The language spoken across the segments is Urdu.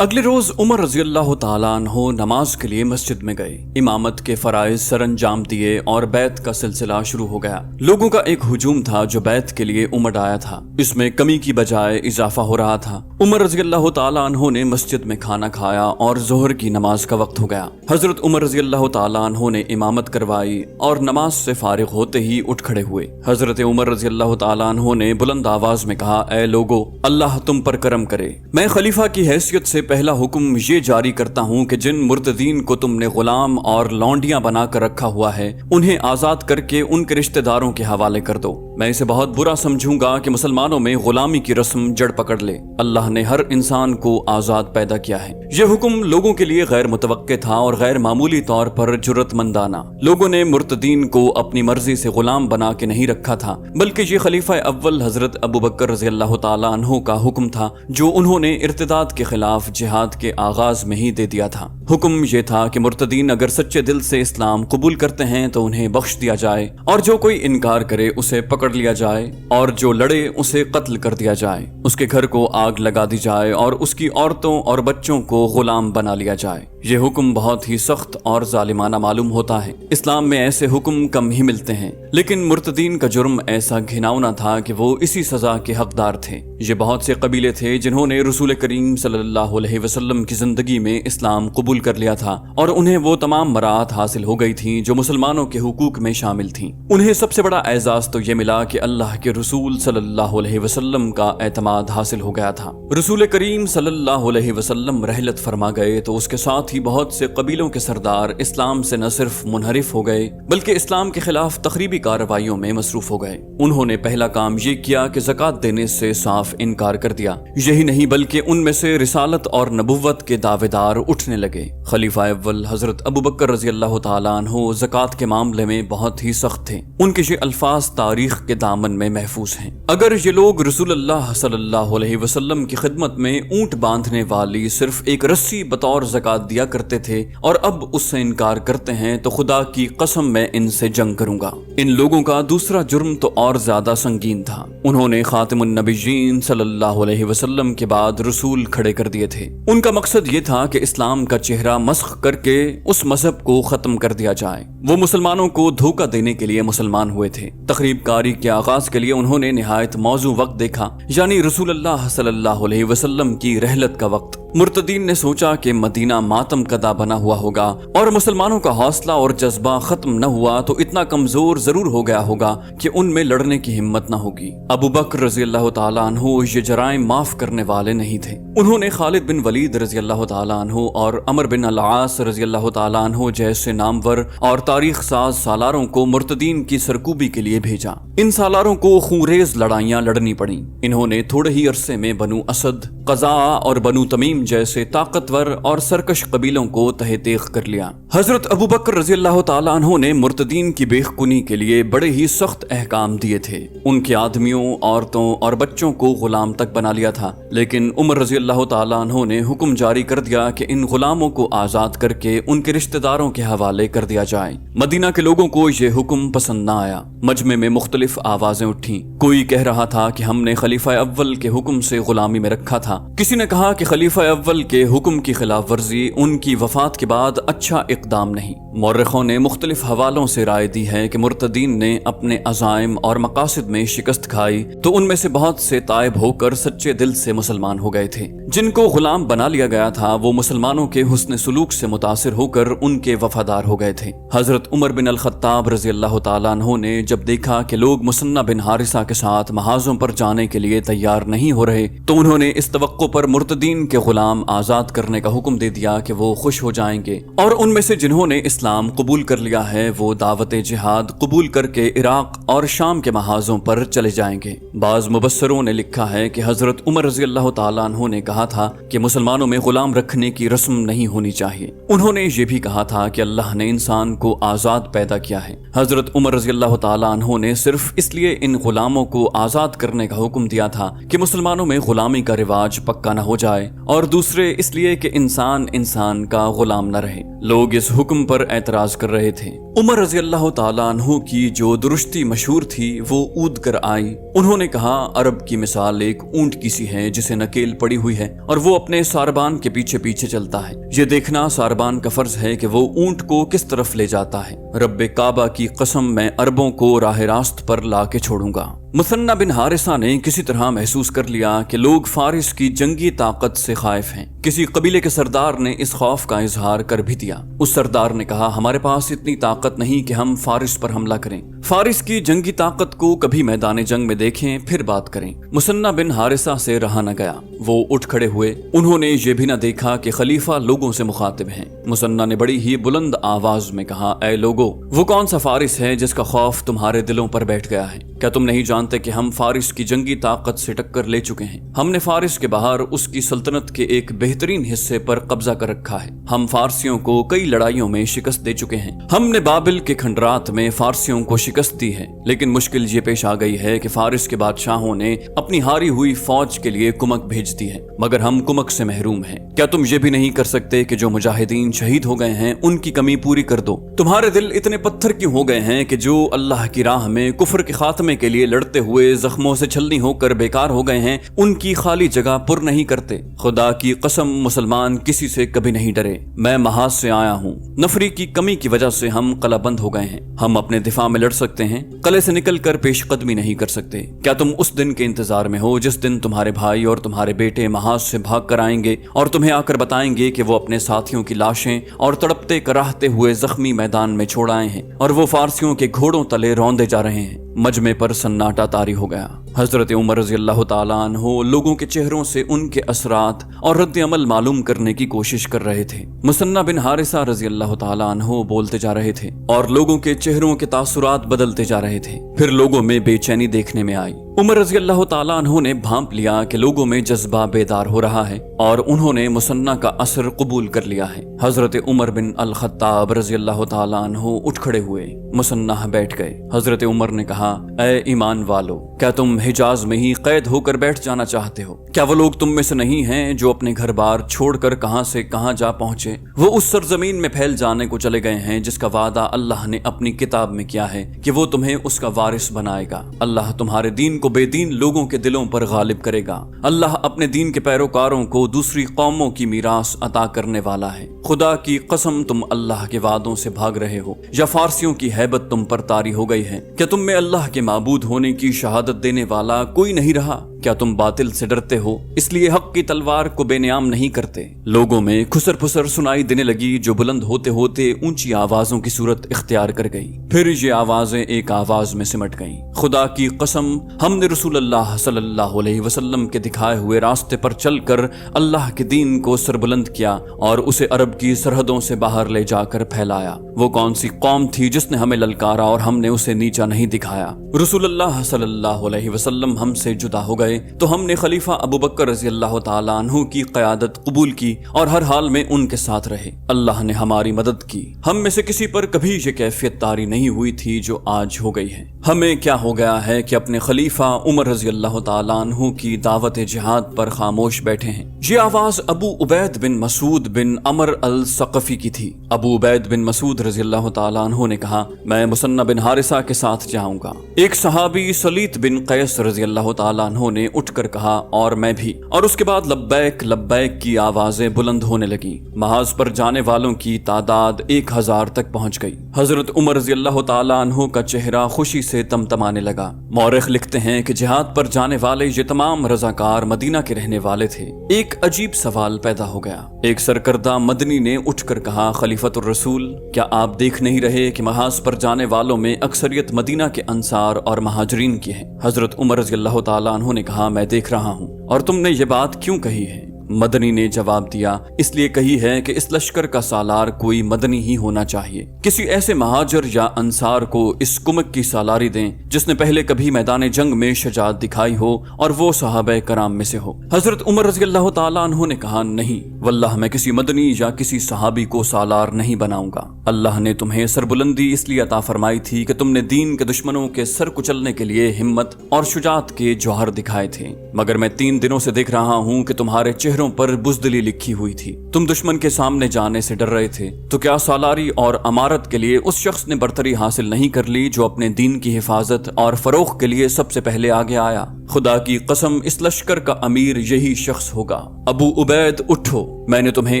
اگلے روز عمر رضی اللہ تعالیٰ عنہ نماز کے لیے مسجد میں گئے، امامت کے فرائض سر انجام دیے اور بیعت کا سلسلہ شروع ہو گیا۔ لوگوں کا ایک ہجوم تھا جو بیعت کے لیے امڑ آیا تھا، اس میں کمی کی بجائے اضافہ ہو رہا تھا۔ عمر رضی اللہ تعالیٰ عنہ نے مسجد میں کھانا کھایا اور ظہر کی نماز کا وقت ہو گیا۔ حضرت عمر رضی اللہ تعالیٰ عنہ نے امامت کروائی اور نماز سے فارغ ہوتے ہی اٹھ کھڑے ہوئے۔ حضرت عمر رضی اللہ تعالیٰ عنہ نے بلند آواز میں کہا، اے لوگو، اللہ تم پر کرم کرے، میں خلیفہ کی حیثیت سے پہلا حکم یہ جاری کرتا ہوں کہ جن مرتدین کو تم نے غلام اور لونڈیاں بنا کر رکھا ہوا ہے انہیں آزاد کر کے ان کے رشتہ داروں کے حوالے کر دو۔ میں اسے بہت برا سمجھوں گا کہ مسلمانوں میں غلامی کی رسم جڑ پکڑ لے۔ اللہ نے ہر انسان کو آزاد پیدا کیا ہے۔ یہ حکم لوگوں کے لیے غیر متوقع تھا اور غیر معمولی طور پر جرأت مندانہ۔ لوگوں نے مرتدین کو اپنی مرضی سے غلام بنا کے نہیں رکھا تھا، بلکہ یہ خلیفہ اول حضرت ابو بکر رضی اللہ تعالیٰ عنہ کا حکم تھا جو انہوں نے ارتداد کے خلاف جہاد کے آغاز میں ہی دے دیا تھا۔ حکم یہ تھا کہ مرتدین اگر سچے دل سے اسلام قبول کرتے ہیں تو انہیں بخش دیا جائے، اور جو کوئی انکار کرے اسے پکڑ لیا جائے، اور جو لڑے اسے قتل کر دیا جائے، اس کے گھر کو آگ لگا دی جائے اور اس کی عورتوں اور بچوں کو غلام بنا لیا جائے۔ یہ حکم بہت ہی سخت اور ظالمانہ معلوم ہوتا ہے۔ اسلام میں ایسے حکم کم ہی ملتے ہیں، لیکن مرتدین کا جرم ایسا گھناؤنا تھا کہ وہ اسی سزا کے حقدار تھے۔ یہ بہت سے قبیلے تھے جنہوں نے رسول کریم صلی اللہ علیہ وسلم کی زندگی میں اسلام قبول کر لیا تھا، اور انہیں وہ تمام مراعات حاصل ہو گئی تھیں جو مسلمانوں کے حقوق میں شامل تھیں۔ انہیں سب سے بڑا اعزاز تو یہ ملا کہ اللہ کے رسول صلی اللہ علیہ وسلم کا اعتماد حاصل ہو گیا تھا۔ رسول کریم صلی اللہ علیہ وسلم رحلت فرما گئے تو اس کے ساتھ ہی بہت سے قبیلوں کے سردار اسلام سے نہ صرف منحرف ہو گئے بلکہ اسلام کے خلاف تخریبی کارروائیوں میں مصروف ہو گئے۔ انہوں نے پہلا کام یہ کیا کہ زکوٰۃ دینے سے صاف انکار کر دیا۔ یہی نہیں بلکہ ان میں سے رسالت اور نبوت کے دعوے دار اٹھنے لگے۔ خلیفہ اول حضرت ابو بکر رضی اللہ تعالیٰ عنہ زکوٰۃ کے معاملے میں بہت ہی سخت تھے۔ ان کے یہ الفاظ تاریخ کے دامن میں محفوظ ہیں، اگر یہ لوگ رسول اللہ صلی اللہ علیہ وسلم کی خدمت میں اونٹ باندھنے والی صرف ایک رسی بطور زکوٰۃ دیا کرتے تھے اور اب اس سے انکار کرتے ہیں تو خدا کی قسم میں ان سے جنگ کروں گا۔ ان لوگوں کا دوسرا جرم تو اور زیادہ سنگین تھا۔ انہوں نے خاتم النبیین صلی اللہ علیہ وسلم کے بعد رسول کھڑے کر دیے تھے۔ ان کا مقصد یہ تھا کہ اسلام کا چہرہ مسخ کر کے اس مذہب کو ختم کر دیا جائے۔ وہ مسلمانوں کو دھوکہ دینے کے لیے مسلمان ہوئے تھے۔ تخریب کاری کے آغاز کے لیے انہوں نے نہایت موزوں وقت دیکھا، یعنی رسول اللہ صلی اللہ علیہ وسلم کی رحلت کا وقت۔ مرتدین نے سوچا کہ مدینہ ماتم کدہ بنا ہوا ہوگا اور مسلمانوں کا حوصلہ اور جذبہ ختم نہ ہوا تو اتنا کمزور ضرور ہو گیا ہوگا کہ ان میں لڑنے کی ہمت نہ ہوگی۔ ابو بکر رضی اللہ تعالیٰ عنہ یہ جرائم معاف کرنے والے نہیں تھے۔ انہوں نے خالد بن ولید رضی اللہ تعالیٰ عنہ اور عمر بن العاص رضی اللہ تعالیٰ عنہ جیسے نامور اور تاریخ ساز سالاروں کو مرتدین کی سرکوبی کے لیے بھیجا۔ ان سالاروں کو خونریز لڑائیاں لڑنی پڑیں۔ انہوں نے تھوڑے ہی عرصے میں بنو اسد، قزاع اور بنو تمیم جیسے طاقتور اور سرکش قبیلوں کو تہہ تیغ کر لیا۔ حضرت ابو بکر رضی اللہ تعالیٰ عنہ نے مرتدین کی بے خونی کے لیے بڑے ہی سخت احکام دیے تھے۔ ان کے آدمیوں، عورتوں اور بچوں کو غلام تک بنا لیا تھا، لیکن عمر رضی اللہ تعالیٰ عنہ نے حکم جاری کر دیا کہ ان غلاموں کو آزاد کر کے ان کے رشتہ داروں کے حوالے کر دیا جائے۔ مدینہ کے لوگوں کو یہ حکم پسند نہ آیا۔ مجمع میں مختلف آوازیں اٹھیں۔ کوئی کہہ رہا تھا کہ ہم نے خلیفہ اول کے حکم سے غلامی میں رکھا تھا۔ کسی نے کہا کہ خلیفہ اول کے حکم کی خلاف ورزی ان کی وفات کے بعد اچھا اقدام نہیں۔ مورخوں نے مختلف حوالوں سے رائے دی ہے کہ مرتدین نے اپنے عزائم اور مقاصد میں شکست کھائی تو ان میں سے بہت سے تائب ہو کر سچے دل سے مسلمان ہو گئے تھے۔ جن کو غلام بنا لیا گیا تھا وہ مسلمانوں کے حسن سلوک سے متاثر ہو کر ان کے وفادار ہو گئے تھے۔ حضرت عمر بن الخطاب رضی اللہ تعالیٰ عنہ نے جب دیکھا کہ لوگ مثنہ بن حارثہ کے ساتھ محاذوں پر جانے کے لیے تیار نہیں ہو رہے تو انہوں نے اس توقع پر مرتدین کے غلام آزاد کرنے کا حکم دے دیا کہ وہ خوش ہو جائیں گے، اور ان میں سے جنہوں نے اسلام قبول کر لیا ہے وہ دعوت جہاد قبول کر کے عراق اور شام کے محاذوں پر چلے جائیں گے۔ بعض مبصروں نے لکھا ہے کہ حضرت عمر رضی اللہ تعالیٰ عنہ نے کہا تھا کہ مسلمانوں میں غلام رکھنے کی رسم نہیں ہونی چاہیے۔ انہوں نے یہ بھی کہا تھا کہ اللہ نے انسان کو آزاد پیدا کیا ہے۔ حضرت عمر رضی اللہ تعالیٰ عنہ نے صرف اس لیے ان غلاموں کو آزاد کرنے کا حکم دیا تھا کہ مسلمانوں میں غلامی کا رواج پکا نہ ہو جائے، اور دوسرے اس لیے کہ انسان کا غلام نہ رہے۔ لوگ اس حکم پر اعتراض کر رہے تھے۔ عمر رضی اللہ تعالیٰ عنہ کی جو درستی مشہور تھی وہ اود کر آئی۔ انہوں نے کہا، عرب کی مثال ایک اونٹ کی سی ہے جسے نکیل پڑی ہوئی ہے اور وہ اپنے ساربان کے پیچھے پیچھے چلتا ہے۔ یہ دیکھنا ساربان کا فرض ہے کہ وہ اونٹ کو کس طرف لے جاتا ہے۔ رب کعبہ کی قسم، میں اربوں کو راہ راست پر لا کے چھوڑوں گا۔ مثنہ بن حارثہ نے کسی طرح محسوس کر لیا کہ لوگ فارس کی جنگی طاقت سے خائف ہیں۔ کسی قبیلے کے سردار نے اس خوف کا اظہار کر بھی دیا۔ اس سردار نے کہا، ہمارے پاس اتنی طاقت نہیں کہ ہم فارس پر حملہ کریں۔ فارس کی جنگی طاقت کو کبھی میدان جنگ میں دیکھیں پھر بات کریں۔ مثنہ بن حارثہ سے رہا نہ گیا، وہ اٹھ کھڑے ہوئے۔ انہوں نے یہ بھی نہ دیکھا کہ خلیفہ لوگوں سے مخاطب ہیں۔ مثنہ نے بڑی ہی بلند آواز میں کہا، اے لوگو، وہ کون سا فارس ہے جس کا خوف تمہارے دلوں پر بیٹھ گیا ہے؟ کیا تم نہیں جانتے کہ ہم فارس کی جنگی طاقت سے ٹکر لے چکے ہیں؟ ہم نے فارس کے باہر اس کی سلطنت کے ایک بہترین حصے پر قبضہ کر رکھا ہے۔ ہم فارسیوں کو کئی لڑائیوں میں شکست دے چکے ہیں۔ ہم نے بابل کے کھنڈرات میں فارسیوں کو شکست دی ہے، لیکن مشکل یہ پیش آ گئی ہے کہ فارس کے بادشاہوں نے اپنی ہاری ہوئی فوج کے لیے کمک بھیج دی ہے، مگر ہم کمک سے محروم ہیں۔ کیا تم یہ بھی نہیں کر سکتے کہ جو مجاہدین شہید ہو گئے ہیں ان کی کمی پوری کر دو؟ تمہارے دل اتنے پتھر کیوں ہو گئے ہیں کہ جو اللہ کی راہ میں کفر کے خاتمے کے لیے لڑتے ہوئے زخموں سے چھلنی ہو کر بیکار ہو گئے ہیں، ان کی خالی جگہ پر نہیں کرتے؟ خدا کی قسم، مسلمان کسی سے کبھی نہیں ڈرے۔ میں محاذ سے آیا ہوں۔ نفری کی کمی کی وجہ سے ہم قلعہ بند ہو گئے ہیں۔ ہم اپنے دفاع میں لڑ سکتے ہیں، قلعے سے نکل کر پیش قدمی نہیں کر سکتے۔ کیا تم اس دن کے انتظار میں ہو جس دن تمہارے بھائی اور تمہارے بیٹے محاذ سے بھاگ کر آئیں گے اور تمہیں آ کر بتائیں گے کہ وہ اپنے ساتھیوں کی لاشیں اور تڑپتے کراہتے ہوئے زخمی میدان میں چھوڑ آئے ہیں اور وہ فارسیوں کے گھوڑوں تلے روندے جا رہے ہیں؟ مجمع پر سناٹا طاری ہو گیا۔ حضرت عمر رضی اللہ تعالیٰ عنہ لوگوں کے چہروں سے ان کے اثرات اور رد عمل معلوم کرنے کی کوشش کر رہے تھے۔ مثنہ بن حارثہ رضی اللہ تعالیٰ عنہ بولتے جا رہے تھے اور لوگوں کے چہروں کے تاثرات بدلتے جا رہے تھے۔ پھر لوگوں میں بے چینی دیکھنے میں آئی۔ عمر رضی اللہ تعالیٰ عنہ نے بھانپ لیا کہ لوگوں میں جذبہ بیدار ہو رہا ہے اور انہوں نے مثنہ کا اثر قبول کر لیا ہے۔ حضرت عمر بن الخطاب رضی اللہ تعالیٰ عنہ اٹھ کھڑے ہوئے، مثنہ بیٹھ گئے۔ حضرت عمر نے کہا، اے ایمان والو، کیا تم حجاز میں ہی قید ہو کر بیٹھ جانا چاہتے ہو؟ کیا وہ لوگ تم میں سے نہیں ہیں جو اپنے گھر بار چھوڑ کر کہاں سے کہاں جا پہنچے؟ وہ اس سرزمین میں پھیل جانے کو چلے گئے ہیں جس کا وعدہ اللہ نے اپنی کتاب میں کیا ہے کہ وہ تمہیں اس کا وارث بنائے گا۔ اللہ تمہارے دین کو بے دین لوگوں کے دلوں پر غالب کرے گا۔ اللہ اپنے دین کے پیروکاروں کو دوسری قوموں کی میراث عطا کرنے والا ہے۔ خدا کی قسم، تم اللہ کے وعدوں سے بھاگ رہے ہو یا فارسیوں کی ہیبت تم پر طاری ہو گئی ہے؟ کیا تم میں اللہ کے معبود ہونے کی شہادت دینے والا کوئی نہیں رہا؟ کیا تم باطل سے ڈرتے ہو اس لیے حق کی تلوار کو بے نیام نہیں کرتے؟ لوگوں میں کھسر پھسر سنائی دینے لگی جو بلند ہوتے ہوتے اونچی آوازوں کی صورت اختیار کر گئی۔ پھر یہ آوازیں ایک آواز میں سمٹ گئیں۔ خدا کی قسم، ہم نے رسول اللہ صلی اللہ علیہ وسلم کے دکھائے ہوئے راستے پر چل کر اللہ کے دین کو سربلند کیا اور اسے عرب کی سرحدوں سے باہر لے جا کر پھیلایا۔ وہ کون سی قوم تھی جس نے ہمیں للکارا اور ہم نے اسے نیچا نہیں دکھایا؟ رسول اللہ صلی اللہ علیہ وسلم ہم سے جدا ہو گئے تو ہم نے خلیفہ ابو بکر رضی اللہ تعالیٰ عنہ کی قیادت قبول کی اور ہر حال میں ان کے ساتھ رہے۔ اللہ نے ہماری مدد کی۔ ہم میں سے کسی پر کبھی یہ کیفیت طاری نہیں ہوئی تھی جو آج ہو گئی ہے۔ ہمیں کیا ہو گیا ہے کہ اپنے خلیفہ عمر رضی اللہ تعالیٰ عنہ کی دعوت جہاد پر خاموش بیٹھے ہیں؟ یہ آواز ابو عبید بن مسعود بن عمر الثقفی کی تھی۔ ابو عبید بن مسعود رضی اللہ تعالیٰ عنہ نے کہا، میں مثنہ بن حارثہ کے ساتھ جاؤں گا۔ ایک صحابی سلیط بن قیس رضی اللہ تعالیٰ عنہ نے اٹھ کر کہا، اور میں بھی۔ اور اس کے بعد لبیک لبیک کی آوازیں بلند ہونے لگیں۔ محاذ پر جانے والوں کی تعداد 1000 تک پہنچ گئی۔ حضرت عمر رضی اللہ تعالیٰ عنہ کا چہرہ خوشی سے تمتمانے لگا۔ مورخ لکھتے ہیں کہ جہاد پر جانے والے یہ تمام رضاکار مدینہ کے رہنے والے تھے۔ ایک عجیب سوال پیدا ہو گیا۔ ایک سرکردہ مدنی نے اٹھ کر کہا، خلیفۃ الرسول، کیا آپ دیکھ نہیں رہے کہ محاذ پر جانے والوں میں اکثریت مدینہ کے انصار اور مہاجرین کی ہے؟ حضرت عمر رضی اللہ تعالیٰ عنہ نے کہا، میں دیکھ رہا ہوں۔ اور تم نے یہ بات کیوں کہی ہے؟ مدنی نے جواب دیا، اس لیے کہی ہے کہ اس لشکر کا سالار کوئی مدنی ہی ہونا چاہیے۔ کسی ایسے مہاجر یا انصار کو اس کمک کی سالاری دیں جس نے پہلے کبھی میدان جنگ میں شجاعت دکھائی ہو اور وہ صحابہ کرام میں سے ہو۔ حضرت عمر رضی اللہ تعالیٰ عنہ نے کہا، نہیں واللہ، میں کسی مدنی یا کسی صحابی کو سالار نہیں بناؤں گا۔ اللہ نے تمہیں سربلندی اس لیے عطا فرمائی تھی کہ تم نے دین کے دشمنوں کے سر کچلنے کے لیے ہمت اور شجاعت کے جوہر دکھائے تھے، مگر میں 3 دنوں سے دیکھ رہا ہوں کہ تمہارے چہروں پر بزدلی لکھی ہوئی تھی۔ تم دشمن کے سامنے جانے سے ڈر رہے تھے۔ تو کیا سالاری اور امارت کے لیے اس شخص نے برتری حاصل نہیں کر لی جو اپنے دین کی حفاظت اور فروغ کے لیے سب سے پہلے آگے آیا؟ خدا کی قسم اس لشکر کا امیر یہی شخص ہوگا۔ ابو عبید اٹھو، میں نے تمہیں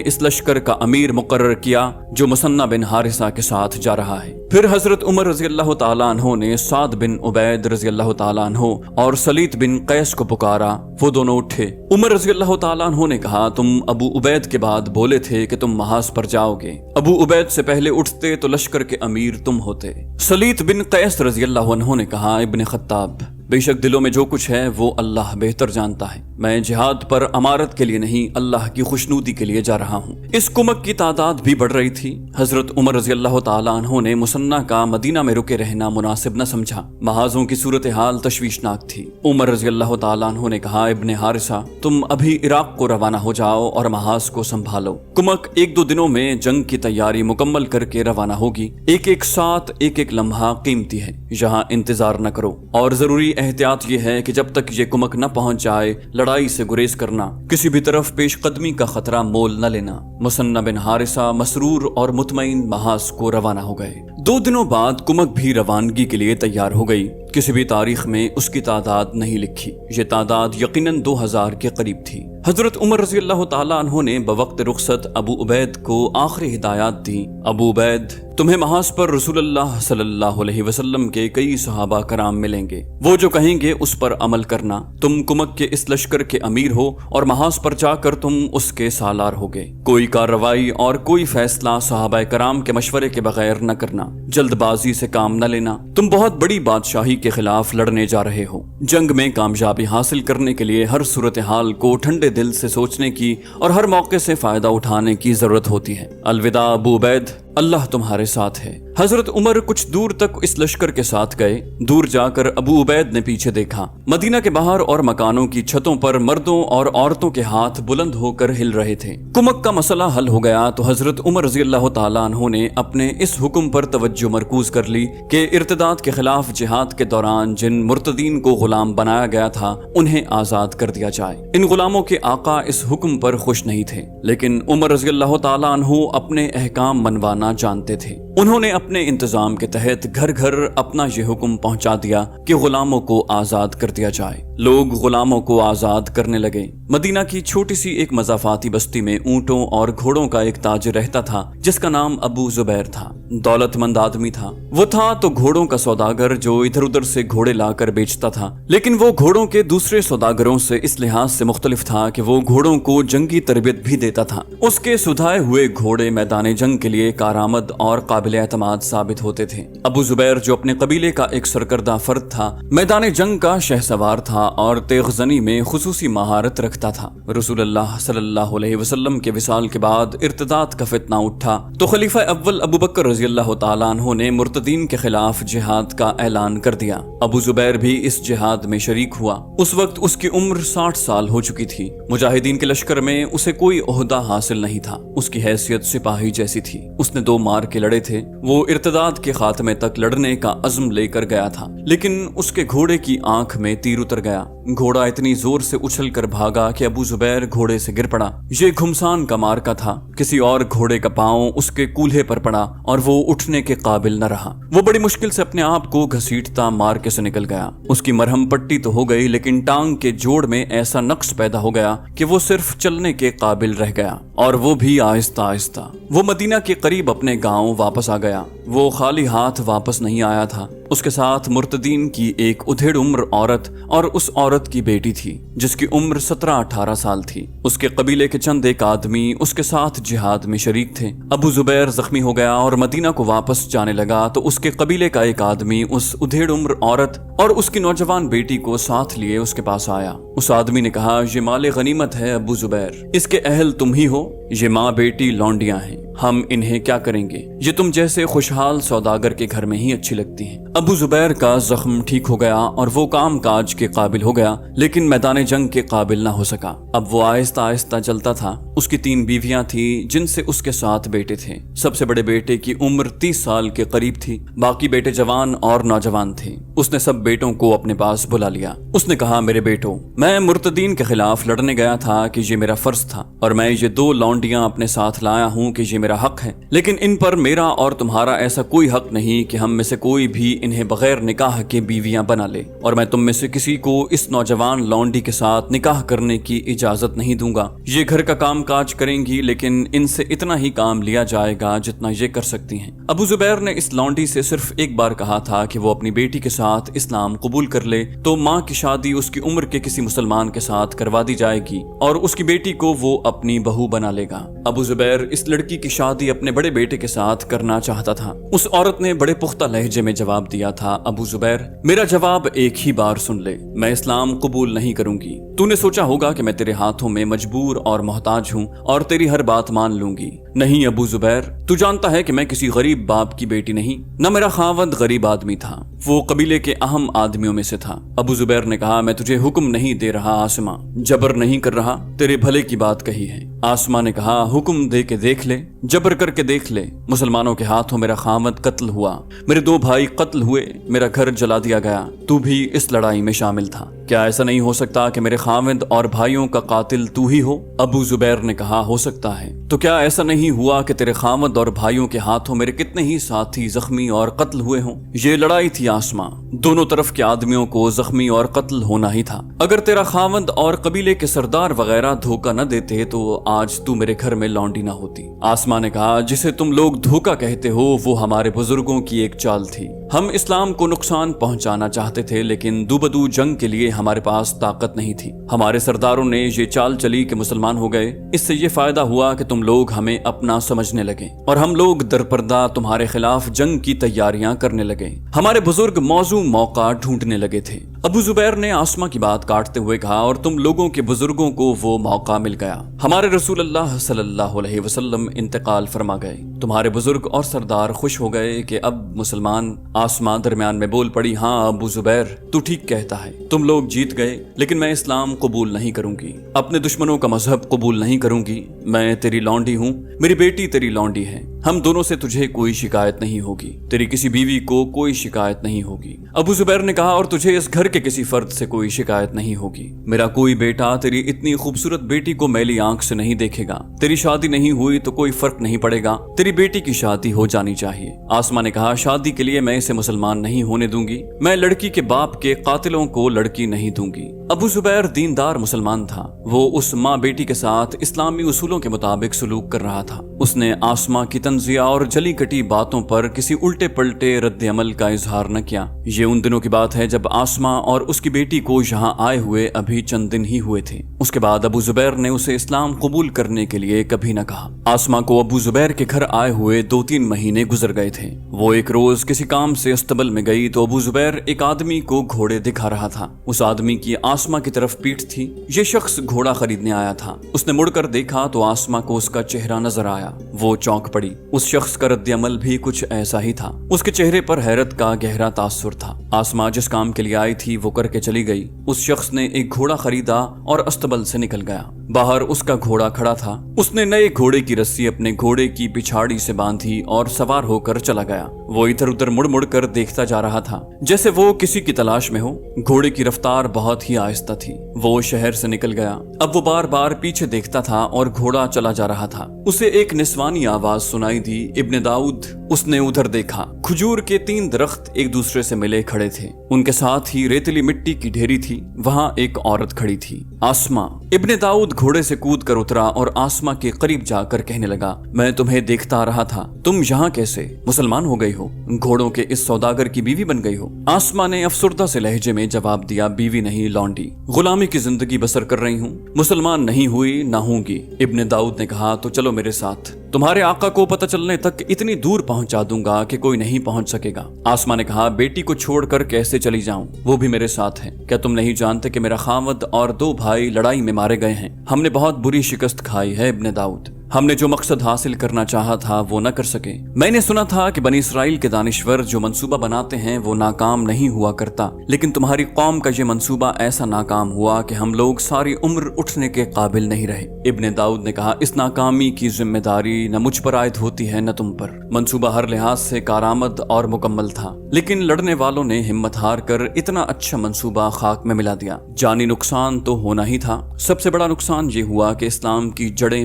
اس لشکر کا امیر مقرر کیا جو مثنہ بن حارثہ کے ساتھ جا رہا ہے۔ پھر حضرت عمر رضی اللہ تعالیٰ عنہ نے سعد بن عبید رضی اللہ تعالیٰ عنہ اور سلیط بن قیس کو پکارا، وہ دونوں اٹھے۔ عمر رضی اللہ تعالیٰ عنہ نے کہا، تم ابو عبید کے بعد بولے تھے کہ تم محاذ پر جاؤ گے، ابو عبید سے پہلے اٹھتے تو لشکر کے امیر تم ہوتے۔ سلیط بن قیس رضی اللہ عنہ نے کہا، ابن خطاب، بے شک دلوں میں جو کچھ ہے وہ اللہ بہتر جانتا ہے، میں جہاد پر امارت کے لیے نہیں اللہ کی خوشنودی کے لیے جا رہا ہوں۔ اس کمک کی تعداد بھی بڑھ رہی تھی۔ حضرت عمر رضی اللہ تعالیٰ عنہ نے مثنہ کا مدینہ میں رکے رہنا مناسب نہ سمجھا، محاذوں کی صورتحال تشویشناک تھی۔ عمر رضی اللہ تعالیٰ عنہ نے کہا، ابن حارثہ، تم ابھی عراق کو روانہ ہو جاؤ اور محاذ کو سنبھالو، کمک 1-2 دنوں میں جنگ کی تیاری مکمل کر کے روانہ ہوگی، ایک ساتھ ایک لمحہ قیمتی ہے، یہاں انتظار نہ کرو، اور ضروری احتیاط یہ ہے کہ جب تک یہ کمک نہ پہنچ جائے لڑائی سے گریز کرنا، کسی بھی طرف پیش قدمی کا خطرہ مول نہ لینا۔ مثنہ بن حارثہ مسرور اور مطمئن محاذ کو روانہ ہو گئے۔ 2 دنوں بعد کمک بھی روانگی کے لیے تیار ہو گئی۔ کسی بھی تاریخ میں اس کی تعداد نہیں لکھی، یہ تعداد یقیناً 2000 کے قریب تھی۔ حضرت عمر رضی اللہ تعالیٰ عنہ نے بوقت رخصت ابو عبید کو آخری ہدایات دی، ابو عبید، تمہیں محاذ پر رسول اللہ صلی اللہ علیہ وسلم کے کئی صحابہ کرام ملیں گے، وہ جو کہیں گے اس پر عمل کرنا، تم کمک کے اس لشکر کے امیر ہو اور محاذ پر جا کر تم اس کے سالار ہوگے، کوئی کارروائی اور کوئی فیصلہ صحابہ کرام کے مشورے کے بغیر نہ کرنا، جلد بازی سے کام نہ لینا، تم بہت بڑی بادشاہی کے خلاف لڑنے جا رہے ہو، جنگ میں کامیابی حاصل کرنے کے لیے ہر صورتحال کو ٹھنڈے دل سے سوچنے کی اور ہر موقع سے فائدہ اٹھانے کی ضرورت ہوتی ہے۔ الوداع ابو عبید، اللہ تمہارے ساتھ ہے۔ حضرت عمر کچھ دور تک اس لشکر کے ساتھ گئے، دور جا کر ابو عبید نے پیچھے دیکھا، مدینہ کے باہر اور مکانوں کی چھتوں پر مردوں اور عورتوں کے ہاتھ بلند ہو کر ہل رہے تھے۔ کمک کا مسئلہ حل ہو گیا تو حضرت عمر رضی اللہ تعالیٰ عنہ نے اپنے اس حکم پر توجہ مرکوز کر لی کہ ارتداد کے خلاف جہاد کے دوران جن مرتدین کو غلام بنایا گیا تھا انہیں آزاد کر دیا جائے۔ ان غلاموں کے آقا اس حکم پر خوش نہیں تھے، لیکن عمر رضی اللہ تعالیٰ عنہ اپنے احکام منوانا جانتے تھے۔ انہوں نے اپنے انتظام کے تحت گھر گھر اپنا یہ حکم پہنچا دیا کہ غلاموں کو آزاد کر دیا جائے۔ لوگ غلاموں کو آزاد کرنے لگے۔ مدینہ کی چھوٹی سی ایک مضافاتی بستی میں اونٹوں اور گھوڑوں کا ایک تاجر رہتا تھا جس کا نام ابو زبیر تھا۔ دولت مند آدمی تھا وہ، تھا تو گھوڑوں کا سوداگر جو ادھر ادھر سے گھوڑے لا کر بیچتا تھا، لیکن وہ گھوڑوں کے دوسرے سوداگروں سے اس لحاظ سے مختلف تھا کہ وہ گھوڑوں کو جنگی تربیت بھی دیتا تھا۔ اس کے سدھائے ہوئے گھوڑے میدان جنگ کے لیے کارآمد اور قابل اعتماد ثابت ہوتے تھے۔ ابو زبیر جو اپنے قبیلے کا ایک سرکردہ فرد تھا، میدان جنگ کا شہ سوار تھا اور تیغ زنی میں خصوصی مہارت رکھتا تھا۔ رسول اللہ صلی اللہ علیہ وسلم کے وصال کے بعد ارتداد کا فتنہ اٹھا تو خلیفہ اول ابو بکر رضی اللہ تعالیٰ عنہ نے مرتدین کے خلاف جہاد کا اعلان کر دیا۔ ابو زبیر بھی اس جہاد میں شریک ہوا۔ اس وقت اس کی عمر 60 سال ہو چکی تھی۔ مجاہدین کے لشکر میں اسے کوئی عہدہ حاصل نہیں تھا، اس کی حیثیت سپاہی جیسی تھی۔ اس نے 2 مار کے لڑے تھے۔ وہ ارتداد کے خاتمے تک لڑنے کا عزم لے کر گیا تھا، لیکن اس کے گھوڑے کی آنکھ میں تیر اتر گیا۔ گھوڑا اتنی زور سے اچھل کر بھاگا کہ ابو زبیر گھوڑے سے گر پڑا۔ یہ گھمسان کا مارکا تھا، کسی اور گھوڑے کا پاؤں اس کے کولہے پر پڑا اور وہ اٹھنے کے قابل نہ رہا۔ وہ بڑی مشکل سے اپنے آپ کو گھسیٹتا مارکے سے نکل گیا۔ اس کی مرہم پٹی تو ہو گئی، لیکن ٹانگ کے جوڑ میں ایسا نقص پیدا ہو گیا کہ وہ صرف چلنے کے قابل رہ گیا، اور وہ بھی آہستہ آہستہ۔ وہ مدینہ کے قریب اپنے گاؤں واپس آ گیا۔ وہ خالی ہاتھ واپس نہیں آیا تھا، اس کے ساتھ مرتدین کی ایک ادھیڑ عمر عورت اور اس عورت کی بیٹی تھی جس کی عمر 17-18 سال تھی۔ اس کے قبیلے کے چند ایک آدمی اس کے ساتھ جہاد میں شریک تھے۔ ابو زبیر زخمی ہو گیا اور مدینہ کو واپس جانے لگا تو اس کے قبیلے کا ایک آدمی اس ادھیڑ عمر عورت اور اس کی نوجوان بیٹی کو ساتھ لیے اس کے پاس آیا۔ اس آدمی نے کہا، یہ مال غنیمت ہے ابو زبیر، اس کے اہل تم ہی ہو، یہ ماں بیٹی لونڈیاں ہیں، ہم انہیں کیا کریں گے؟ یہ تم جیسے خوشحال سوداگر کے گھر میں ہی اچھی لگتی ہیں۔ ابو زبیر کا زخم ٹھیک ہو گیا اور وہ کام کاج کے قابل ہو گیا، لیکن میدان جنگ کے قابل نہ ہو سکا۔ اب وہ آہستہ آہستہ چلتا تھا۔ اس کی 3 بیویاں تھیں جن سے اس کے 7 بیٹے تھے۔ سب سے بڑے بیٹے کی عمر 30 سال کے قریب تھی، باقی بیٹے جوان اور نوجوان تھے۔ اس نے سب بیٹوں کو اپنے پاس بلا لیا۔ اس نے کہا، میرے بیٹوں، میں مرتدین کے خلاف لڑنے گیا تھا کہ یہ میرا فرض تھا، اور میں یہ 2 لونڈیاں اپنے ساتھ لایا ہوں کہ یہ میرا حق ہے، لیکن ان پر میرا اور تمہارا ایسا کوئی حق نہیں کہ ہم میں سے کوئی بھی انہیں بغیر نکاح کے بیویاں بنا لے، اور میں تم میں سے کسی کو اس نوجوان لونڈی کے ساتھ نکاح کرنے کی اجازت نہیں دوں گا۔ یہ گھر کا کام کاج کریں گی، لیکن ان سے اتنا ہی کام لیا جائے گا جتنا یہ کر سکتی ہیں۔ ابو زبیر نے اس لونڈی سے صرف ایک بار کہا تھا کہ وہ اپنی بیٹی کے ساتھ اسلام قبول کر لے تو ماں کی شادی اس کی عمر کے کسی مسلمان کے ساتھ کروا دی جائے گی اور اس کی بیٹی کو وہ اپنی بہو بنا لے گا۔ ابو زبیر اس لڑکی کی شادی اپنے بڑے بیٹے کے ساتھ کرنا چاہتا تھا۔ اس عورت نے بڑے پختہ لہجے میں جواب دیا تھا، ابو زبیر میرا جواب ایک ہی بار سن لے، میں اسلام قبول نہیں کروں گی۔ تو نے سوچا ہوگا کہ میں تیرے ہاتھوں میں مجبور اور محتاج ہوں اور تیری ہر بات مان لوں گی۔ نہیں ابو زبیر، تو جانتا ہے کہ میں کسی غریب باپ کی بیٹی نہیں، نہ میرا خاوند غریب آدمی تھا، وہ قبیلے کے اہم آدمیوں میں سے تھا۔ ابو زبیر نے کہا، میں تجھے حکم نہیں دے رہا آسما، جبر نہیں کر رہا، تیرے بھلے کی بات کہی ہے۔ آسما نے کہا، حکم دے کے دیکھ لے، جبر کر کے دیکھ لے، مسلمانوں کے ہاتھوں میرا خاوند قتل ہوا، میرے 2 بھائی قتل ہوئے، میرا گھر جلا دیا گیا، تو بھی اس لڑائی میں شامل تھا، کیا ایسا نہیں ہو سکتا کہ میرے خاوند اور بھائیوں کا قاتل تو ہی ہو؟ ابو زبیر نے کہا، ہو سکتا ہے۔ تو کیا ایسا نہیں ہوا کہ تیرے خاوند اور بھائیوں کے ہاتھوں میرے کتنے ہی ساتھی زخمی اور قتل ہوئے ہوں؟ یہ لڑائی تھی آسما، دونوں طرف کے آدمیوں کو زخمی اور قتل ہونا ہی تھا۔ اگر تیرا خاوند اور قبیلے کے سردار وغیرہ دھوکہ نہ دیتے تو آج تو میرے گھر میں لونڈی نہ ہوتی۔ آسما نے کہا، جسے تم لوگ دھوکہ کہتے ہو وہ ہمارے بزرگوں کی ایک چال تھی، ہم اسلام کو نقصان پہنچانا چاہتے تھے لیکن دو بدو جنگ کے لیے ہمارے پاس طاقت نہیں تھی۔ ہمارے سرداروں نے یہ چال چلی کہ مسلمان ہو گئے، اس سے یہ فائدہ ہوا کہ تم لوگ ہمیں اپنا سمجھنے لگے اور ہم لوگ درپردہ تمہارے خلاف جنگ کی تیاریاں کرنے لگے۔ ہمارے بزرگ موزوں موقع ڈھونڈنے لگے تھے۔ ابو زبیر نے آسما کی بات کاٹتے ہوئے کہا، اور تم لوگوں کے بزرگوں کو وہ موقع مل گیا، ہمارے رسول اللہ صلی اللہ علیہ وسلم انتقال فرما گئے، تمہارے بزرگ اور سردار خوش ہو گئے کہ اب مسلمان۔ آسما درمیان میں بول پڑی، ہاں ابو زبیر تو ٹھیک کہتا ہے، تم لوگ جیت گئے، لیکن میں اسلام قبول نہیں کروں گی، اپنے دشمنوں کا مذہب قبول نہیں کروں گی۔ میں تیری لونڈی ہوں، میری بیٹی تیری لونڈی ہے، ہم دونوں سے تجھے کوئی شکایت نہیں ہوگی، تیری کسی بیوی کو کوئی شکایت نہیں ہوگی۔ ابو زبیر نے کہا، اور تجھے اس گھر کے کسی فرد سے کوئی شکایت نہیں ہوگی، میرا کوئی بیٹا تیری اتنی خوبصورت بیٹی کو میلی آنکھ سے نہیں دیکھے گا، تیری شادی نہیں ہوئی تو کوئی فرق نہیں پڑے گا، تیری بیٹی کی شادی ہو جانی چاہیے۔ آسما نے کہا، شادی کے لیے میں اسے مسلمان نہیں ہونے دوں گی، میں لڑکی کے باپ کے قاتلوں کو لڑکی نہیں دوں گی۔ ابو زبیر دیندار مسلمان تھا، وہ اس ماں بیٹی کے ساتھ اسلامی اصولوں کے مطابق سلوک کر رہا تھا۔ اس نے آسما کی تنزیہ اور جلی کٹی باتوں پر کسی الٹے پلٹے رد عمل کا اظہار نہ کیا۔ یہ ان دنوں کی بات ہے جب آسما اور اس کی بیٹی کو یہاں آئے ہوئے ابھی چند دن ہی ہوئے تھے۔ اس کے بعد ابو زبیر نے اسے اسلام قبول کرنے کے لیے کبھی نہ کہا۔ آسما کو ابو زبیر کے گھر آئے ہوئے 2-3 مہینے گزر گئے تھے۔ وہ ایک روز کسی کام سے استبل میں گئی تو ابو زبیر ایک آدمی کو گھوڑے دکھا رہا تھا۔ اس آدمی کی آسما کی طرف پیٹھ تھی۔ یہ شخص گھوڑا خریدنے آیا تھا۔ اس نے مڑ کر دیکھا تو آسما کو اس کا چہرہ نظر آیا۔ وہ چونک پڑی۔ اس شخص کا رد عمل بھی کچھ ایسا ہی تھا۔ اس کے چہرے پر حیرت کا گہرا تاثر تھا۔ آسما جس کام کے لیے آئی تھی وہ کر کے چلی گئی۔ اس شخص نے ایک گھوڑا خریدا اور استبل سے نکل گیا۔ باہر اس کا گھوڑا کھڑا تھا۔ اس نے نئے گھوڑے کی رسی اپنے گھوڑے کی پچھاڑی سے باندھی اور سوار ہو کر چلا گیا۔ وہ ادھر ادھر مڑ مڑ کر دیکھتا جا رہا تھا جیسے وہ کسی کی تلاش میں ہو۔ گھوڑے کی رفتار بہت ہی آہستہ تھی۔ وہ شہر سے نکل گیا۔ اب وہ بار بار پیچھے دیکھتا تھا اور گھوڑا چلا جا رہا تھا۔ اسے ایک نسوانی آواز سنائی دی، ابن داؤد۔ اس نے ادھر دیکھا۔ کھجور کے 3 درخت ایک دوسرے سے ملے کھڑے تھے۔ ان کے ساتھ ہی ریتلی مٹی کی ڈھیری تھی۔ وہاں ایک عورت کھڑی تھی، آسما۔ ابن داؤد گھوڑے سے کود کر اترا اور آسما کے قریب جا کر کہنے لگا، میں تمہیں دیکھتا آ رہا تھا، تم یہاں کیسے؟ مسلمان ہو گئی ہو؟ گھوڑوں کے اس سوداگر کی بیوی بن گئی ہو؟ آسما نے افسردہ سے لہجے میں جواب دیا، بیوی نہیں، لونڈی، غلامی کی زندگی بسر کر رہی ہوں، مسلمان نہیں ہوئی، نہ ہوں گی۔ ابن داؤد نے کہا، تو چلو میرے ساتھ، تمہارے آقا کو پتہ چلنے تک اتنی دور پہنچا دوں گا کہ کوئی نہیں پہنچ سکے گا۔ آسما نے کہا، بیٹی کو چھوڑ کر کیسے چلی جاؤں؟ وہ بھی میرے ساتھ ہے۔ کیا تم نہیں جانتے کہ میرا خاوند اور 2 بھائی لڑائی میں مارے گئے ہیں؟ ہم نے بہت بری شکست کھائی ہے ابن داؤد۔ ہم نے جو مقصد حاصل کرنا چاہا تھا وہ نہ کر سکے۔ میں نے سنا تھا کہ بنی اسرائیل کے دانشور جو منصوبہ بناتے ہیں وہ ناکام نہیں ہوا کرتا، لیکن تمہاری قوم کا یہ منصوبہ ایسا ناکام ہوا کہ ہم لوگ ساری عمر اٹھنے کے قابل نہیں رہے۔ ابن داؤد نے کہا، اس ناکامی کی ذمہ داری نہ مجھ پر عائد ہوتی ہے نہ تم پر۔ منصوبہ ہر لحاظ سے کارآمد اور مکمل تھا، لیکن لڑنے والوں نے ہمت ہار کر اتنا اچھا منصوبہ خاک میں ملا دیا۔ جانی نقصان تو ہونا ہی تھا۔ سب سے بڑا نقصان یہ ہوا کہ اسلام کی جڑیں